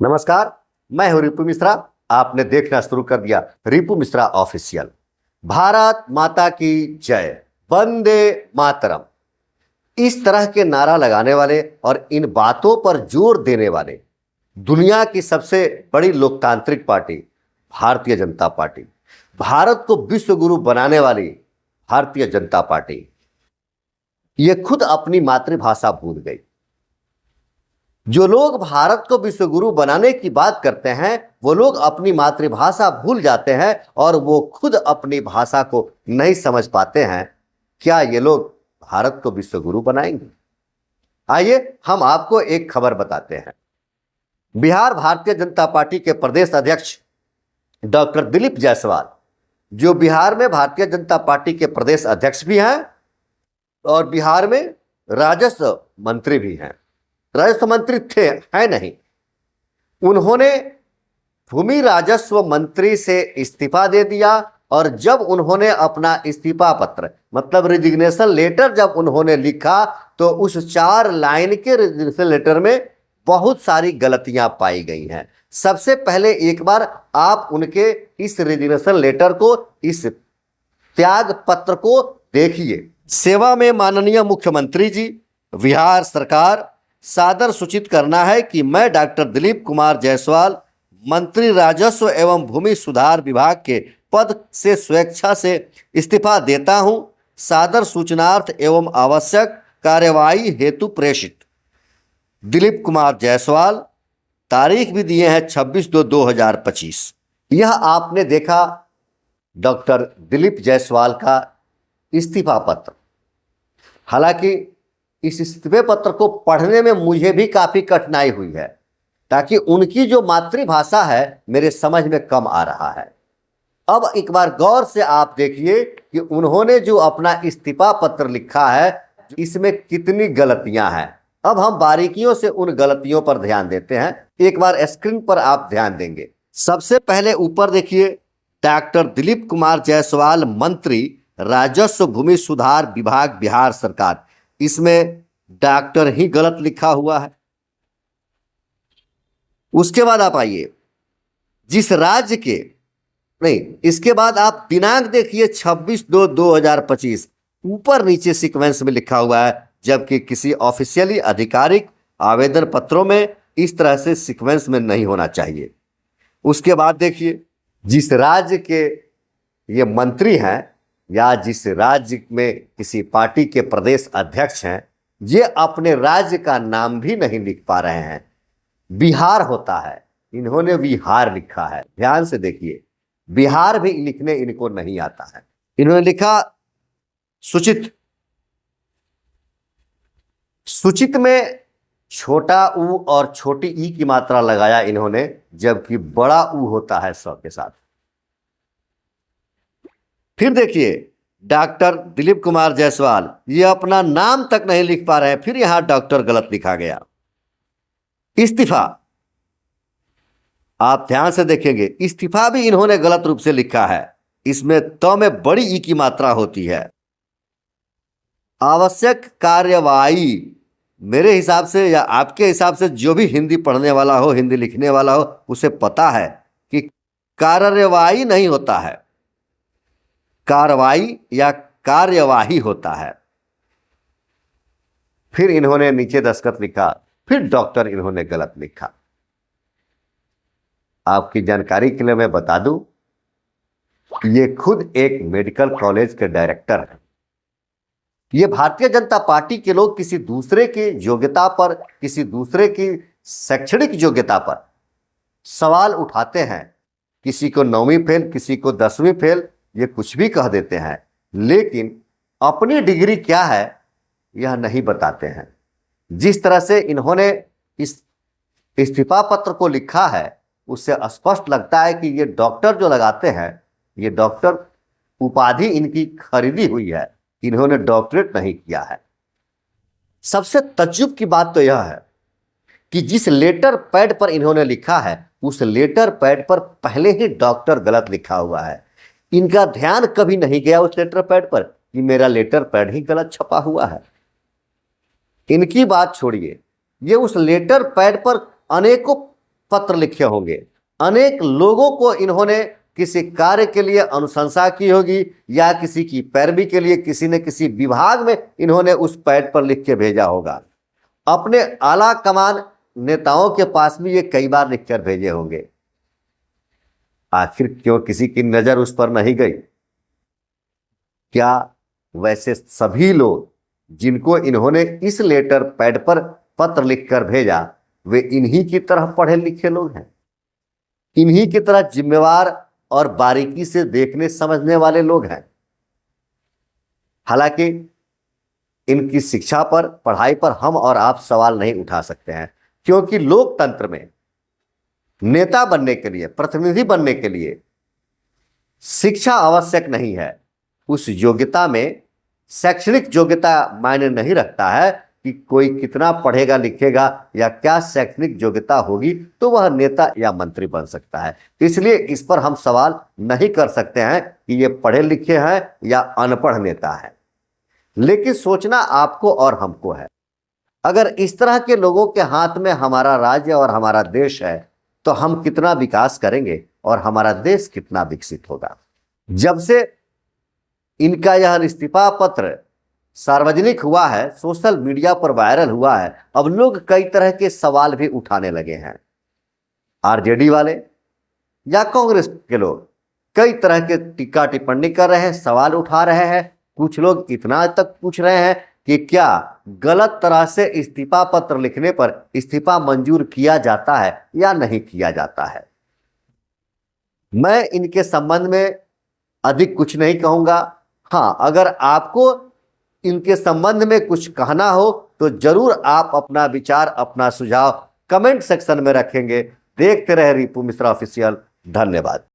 नमस्कार। मैं हूं रिपु मिश्रा। आपने देखना शुरू कर दिया रिपु मिश्रा ऑफिशियल। भारत माता की जय, वंदे मातरम, इस तरह के नारा लगाने वाले और इन बातों पर जोर देने वाले दुनिया की सबसे बड़ी लोकतांत्रिक पार्टी भारतीय जनता पार्टी, भारत को विश्व गुरु बनाने वाली भारतीय जनता पार्टी, ये खुद अपनी मातृभाषा भूल गई। जो लोग भारत को विश्व गुरु बनाने की बात करते हैं वो लोग अपनी मातृभाषा भूल जाते हैं और वो खुद अपनी भाषा को नहीं समझ पाते हैं। क्या ये लोग भारत को विश्व गुरु बनाएंगे? आइए हम आपको एक खबर बताते हैं। बिहार भारतीय जनता पार्टी के प्रदेश अध्यक्ष डॉक्टर दिलीप जायसवाल, जो बिहार में भारतीय जनता पार्टी के प्रदेश अध्यक्ष भी हैं और बिहार में राजस्व मंत्री भी हैं, राजस्व मंत्री थे, है नहीं, उन्होंने भूमि राजस्व मंत्री से इस्तीफा दे दिया। और जब उन्होंने अपना इस्तीफा पत्र मतलब रिजिग्नेशन लेटर जब उन्होंने लिखा तो उस 4 लाइन के रिजिग्नेशन लेटर में बहुत सारी गलतियां पाई गई हैं। सबसे पहले एक बार आप उनके इस रिजिग्नेशन लेटर को, इस त्याग पत्र को देखिए। सेवा में माननीय मुख्यमंत्री जी, बिहार सरकार सादर सूचित करना है कि मैं डॉक्टर दिलीप कुमार जायसवाल मंत्री राजस्व एवं भूमि सुधार विभाग के पद से स्वेच्छा से इस्तीफा देता हूं। सादर सूचनार्थ एवं आवश्यक कार्यवाही हेतु प्रेषित दिलीप कुमार जायसवाल। तारीख भी दिए हैं 26/2/2025। यह आपने देखा डॉक्टर दिलीप जायसवाल का इस्तीफा पत्र। हालांकि इस इस्तीफे पत्र को पढ़ने में मुझे भी काफी कठिनाई हुई है, ताकि उनकी जो मातृभाषा है मेरे समझ में कम आ रहा है। अब एक बार गौर से आप देखिए कि उन्होंने जो अपना इस्तीफा पत्र लिखा है इसमें कितनी गलतियां हैं। अब हम बारीकियों से उन गलतियों पर ध्यान देते हैं। एक बार स्क्रीन पर आप ध्यान देंगे। सबसे पहले ऊपर देखिए, डॉक्टर दिलीप कुमार जायसवाल मंत्री राजस्व भूमि सुधार विभाग बिहार सरकार, इसमें डॉक्टर ही गलत लिखा हुआ है। उसके बाद आप आइए, जिस राज्य के नहीं, इसके बाद आप दिनांक देखिए 26/2/2025, ऊपर नीचे सीक्वेंस में लिखा हुआ है, जबकि किसी ऑफिशियली आधिकारिक आवेदन पत्रों में इस तरह से सीक्वेंस में नहीं होना चाहिए। उसके बाद देखिए, जिस राज्य के ये मंत्री हैं या जिस राज्य में किसी पार्टी के प्रदेश अध्यक्ष हैं, ये अपने राज्य का नाम भी नहीं लिख पा रहे हैं। बिहार होता है, इन्होंने बिहार लिखा है। ध्यान से देखिए, बिहार भी लिखने इनको नहीं आता है। इन्होंने लिखा सूचित। सूचित में छोटा ऊ और छोटी ई की मात्रा लगाया इन्होंने, जबकि बड़ा ऊ होता है स के साथ। फिर देखिए, डॉक्टर दिलीप कुमार जायसवाल ये अपना नाम तक नहीं लिख पा रहे हैं, फिर यहां डॉक्टर गलत लिखा गया। इस्तीफा, आप ध्यान से देखेंगे, इस्तीफा भी इन्होंने गलत रूप से लिखा है। इसमें त में बड़ी ई की मात्रा होती है। आवश्यक कार्यवाही, मेरे हिसाब से या आपके हिसाब से जो भी हिंदी पढ़ने वाला हो, हिंदी लिखने वाला हो, उसे पता है कि कार्यवाही नहीं होता है, कार्रवाई या कार्यवाही होता है। फिर इन्होंने नीचे दस्तखत लिखा, फिर डॉक्टर इन्होंने गलत लिखा। आपकी जानकारी के लिए मैं बता दूं, ये खुद एक मेडिकल कॉलेज के डायरेक्टर हैं। ये भारतीय जनता पार्टी के लोग किसी दूसरे की योग्यता पर, किसी दूसरे की शैक्षणिक योग्यता पर सवाल उठाते हैं। किसी को 9वीं फेल, किसी को 10वीं फेल, ये कुछ भी कह देते हैं, लेकिन अपनी डिग्री क्या है यह नहीं बताते हैं। जिस तरह से इन्होंने इस इस्तीफा पत्र को लिखा है उससे स्पष्ट लगता है कि ये डॉक्टर जो लगाते हैं, ये डॉक्टर उपाधि इनकी खरीदी हुई है, इन्होंने डॉक्टरेट नहीं किया है। सबसे तज्जुब की बात तो यह है कि जिस लेटर पैड पर इन्होंने लिखा है उस लेटर पैड पर पहले ही डॉक्टर गलत लिखा हुआ है। इनका ध्यान कभी नहीं गया उस लेटर पैड पर कि मेरा लेटर पैड ही गलत छपा हुआ है। इनकी बात छोड़िए, ये उस लेटर पैड पर अनेकों पत्र लिखे होंगे, अनेक लोगों को इन्होंने किसी कार्य के लिए अनुशंसा की होगी या किसी की पैरवी के लिए किसी न किसी विभाग में इन्होंने उस पैड पर लिख के भेजा होगा। अपने आला कमान नेताओं के पास भी ये कई बार लिखकर भेजे होंगे। आखिर क्यों किसी की नजर उस पर नहीं गई? क्या वैसे सभी लोग जिनको इन्होंने इस लेटर पैड पर पत्र लिखकर भेजा वे इन्हीं की तरह पढ़े लिखे लोग हैं, इन्हीं की तरह जिम्मेवार और बारीकी से देखने समझने वाले लोग हैं? हालांकि इनकी शिक्षा पर, पढ़ाई पर हम और आप सवाल नहीं उठा सकते हैं, क्योंकि लोकतंत्र में नेता बनने के लिए, प्रतिनिधि बनने के लिए शिक्षा आवश्यक नहीं है। उस योग्यता में शैक्षणिक योग्यता मायने नहीं रखता है कि कोई कितना पढ़ेगा लिखेगा या क्या शैक्षणिक योग्यता होगी तो वह नेता या मंत्री बन सकता है। इसलिए इस पर हम सवाल नहीं कर सकते हैं कि ये पढ़े लिखे हैं या अनपढ़ नेता है। लेकिन सोचना आपको और हमको है। अगर इस तरह के लोगों के हाथ में हमारा राज्य और हमारा देश है तो हम कितना विकास करेंगे और हमारा देश कितना विकसित होगा। जब से इनका यह इस्तीफा पत्र सार्वजनिक हुआ है, सोशल मीडिया पर वायरल हुआ है, अब लोग कई तरह के सवाल भी उठाने लगे हैं। आरजेडी वाले या कांग्रेस के लोग कई तरह के टीका टिप्पणी कर रहे हैं, सवाल उठा रहे हैं। कुछ लोग इतना तक पूछ रहे हैं कि क्या गलत तरह से इस्तीफा पत्र लिखने पर इस्तीफा मंजूर किया जाता है या नहीं किया जाता है। मैं इनके संबंध में अधिक कुछ नहीं कहूंगा। हाँ, अगर आपको इनके संबंध में कुछ कहना हो तो जरूर आप अपना विचार, अपना सुझाव कमेंट सेक्शन में रखेंगे। देखते रहे रिपु मिश्रा ऑफिशियल। धन्यवाद।